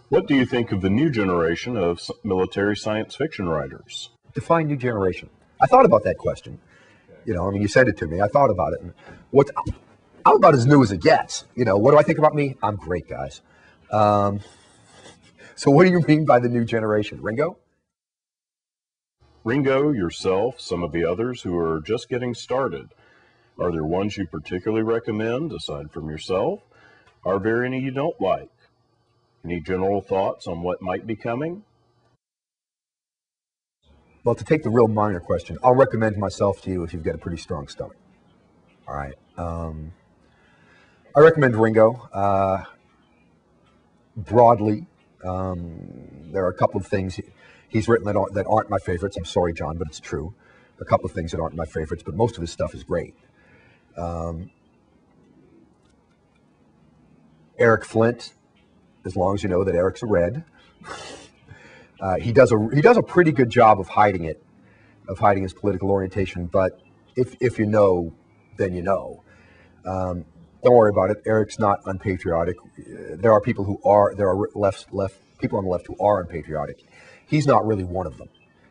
What do you think of the new generation of military science fiction writers? Define new generation. I thought about that question. You said it to me. I thought about it. And I'm about as new as it gets. What do I think about me? I'm great, guys. So what do you mean by the new generation? Ringo? Ringo, yourself, some of the others who are just getting started. Are there ones you particularly recommend, aside from yourself? Are there any you don't like? Any general thoughts on what might be coming? Well, to take the real minor question, I'll recommend myself to you if you've got a pretty strong stomach. All right. I recommend Ringo. Broadly, there are a couple of things he's written that aren't my favorites. I'm sorry, John, but it's true. A couple of things that aren't my favorites, but most of his stuff is great. Eric Flint, as long as you know that Eric's a Red. He does a pretty good job of hiding his political orientation. But if you know, then you know. Don't worry about it. Eric's not unpatriotic. There are people who are. There are people on the left who are unpatriotic. He's not really one of them.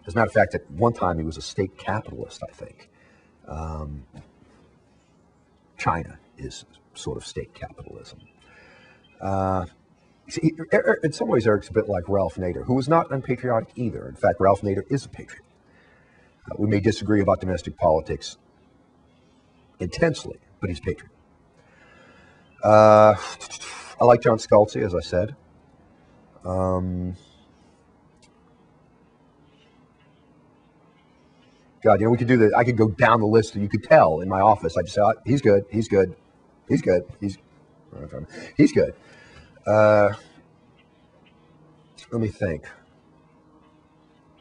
As a matter of fact, at one time he was a state capitalist, I think. China is sort of state capitalism. In some ways, Eric's a bit like Ralph Nader, who was not unpatriotic either. In fact, Ralph Nader is a patriot. We may disagree about domestic politics intensely, but he's a patriot. I like John Scalzi, as I said. God, we could do that. I could go down the list, and you could tell in my office. I just say, he's good, he's good, he's good, he's good. Let me think.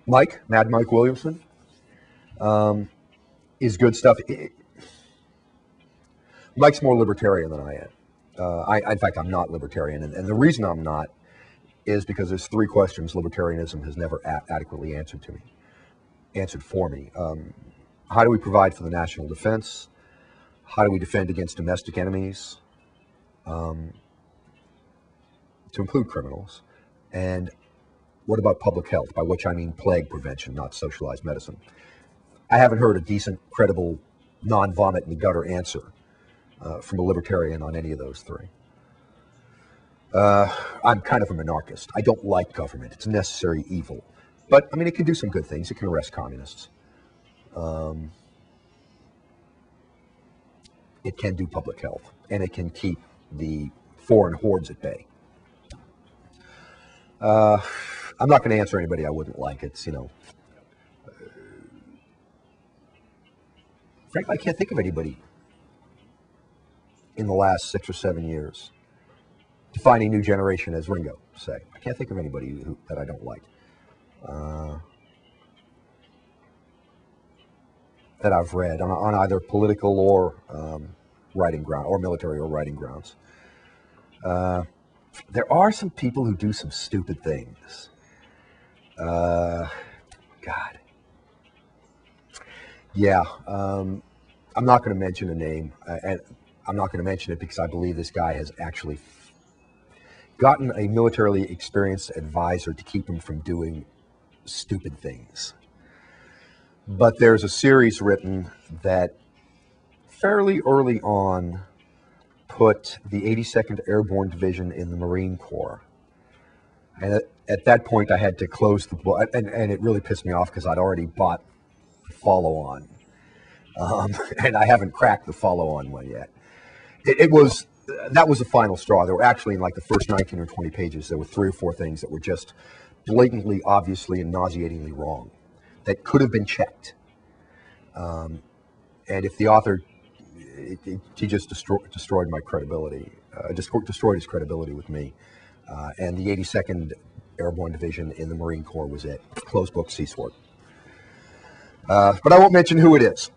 Mad Mike Williamson, is good stuff. Mike's more libertarian than I am. In fact, I'm not libertarian, and the reason I'm not is because there's three questions libertarianism has never adequately answered for me. How do we provide for the national defense? How do we defend against domestic enemies, to include criminals? And what about public health, by which I mean plague prevention, not socialized medicine? I haven't heard a decent, credible, non-vomit in the gutter answer from a libertarian on any of those three. I'm kind of a monarchist. I don't like government. It's a necessary evil. But, it can do some good things. It can arrest communists. It can do public health. And it can keep the foreign hordes at bay. I'm not going to answer anybody I wouldn't like. It's, frankly, I can't think of anybody in the last 6 or 7 years defining new generation as Ringo, say. I can't think of anybody that I don't like. That I've read on either political or writing ground, or military or writing grounds. There are some people who do some stupid things. God. Yeah. I'm not going to mention a name, and I'm not going to mention it because I believe this guy has actually gotten a militarily experienced advisor to keep him from doing stupid things. But there's a series written that fairly early on put the 82nd Airborne Division in the Marine Corps. And at that point, I had to close the book, and it really pissed me off because I'd already bought the follow-on. And I haven't cracked the follow-on one yet. That was the final straw. There were actually, in like the first 19 or 20 pages, there were 3 or 4 things that were just blatantly, obviously, and nauseatingly wrong that could have been checked. And if the author, he just destroyed my credibility, destroyed his credibility with me. And the 82nd Airborne Division in the Marine Corps was it. Closed book, cease work. But I won't mention who it is.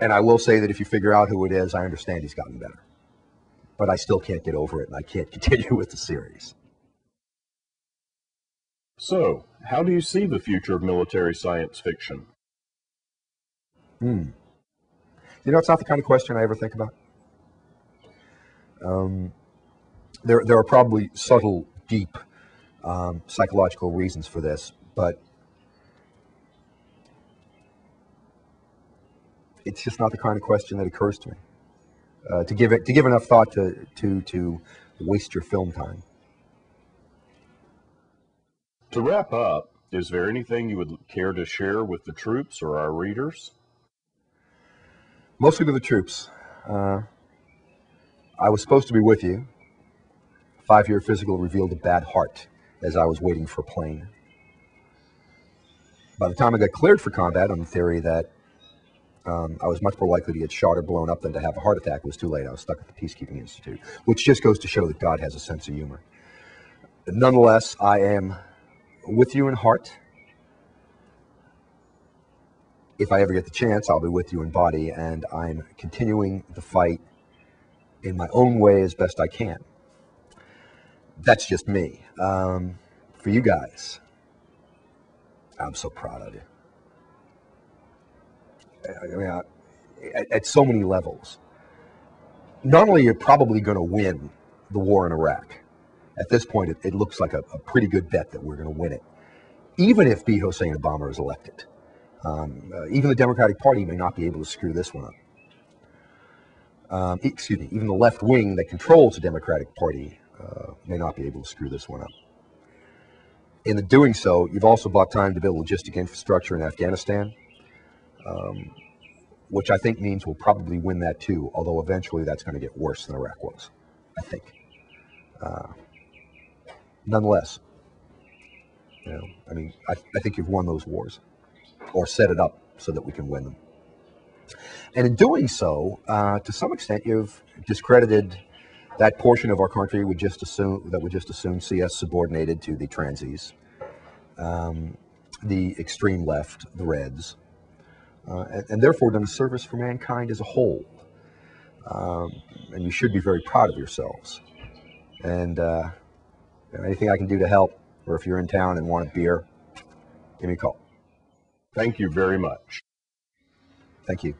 And I will say that if you figure out who it is, I understand he's gotten better. But I still can't get over it, and I can't continue with the series. So, how do you see the future of military science fiction? It's not the kind of question I ever think about. There are probably subtle, deep psychological reasons for this, but it's just not the kind of question that occurs to me. To give enough thought to waste your film time. To wrap up, is there anything you would care to share with the troops or our readers? Mostly to the troops. I was supposed to be with you. 5-year physical revealed a bad heart as I was waiting for a plane. By the time I got cleared for combat on the theory that I was much more likely to get shot or blown up than to have a heart attack, it was too late. I was stuck at the Peacekeeping Institute, which just goes to show that God has a sense of humor. But nonetheless, I am with you in heart. If I ever get the chance, I'll be with you in body, and I'm continuing the fight in my own way as best I can. That's just me. For you guys, I'm so proud of you. I mean, at so many levels. Not only are you probably going to win the war in Iraq, at this point it looks like a pretty good bet that we're going to win it, even if B. Hussein Obama is elected. Even the Democratic Party may not be able to screw this one up. Excuse me, even the left wing that controls the Democratic Party may not be able to screw this one up. In the doing so, you've also bought time to build logistic infrastructure in Afghanistan, which I think means we'll probably win that too, although eventually that's going to get worse than Iraq was, I think. Nonetheless, I mean, I think you've won those wars, or set it up so that we can win them. And in doing so, to some extent, you've discredited that portion of our country that would just assume see us subordinated to the transies, the extreme left, the Reds, and therefore done a service for mankind as a whole. And you should be very proud of yourselves. And anything I can do to help, or if you're in town and want a beer, give me a call. Thank you very much. Thank you.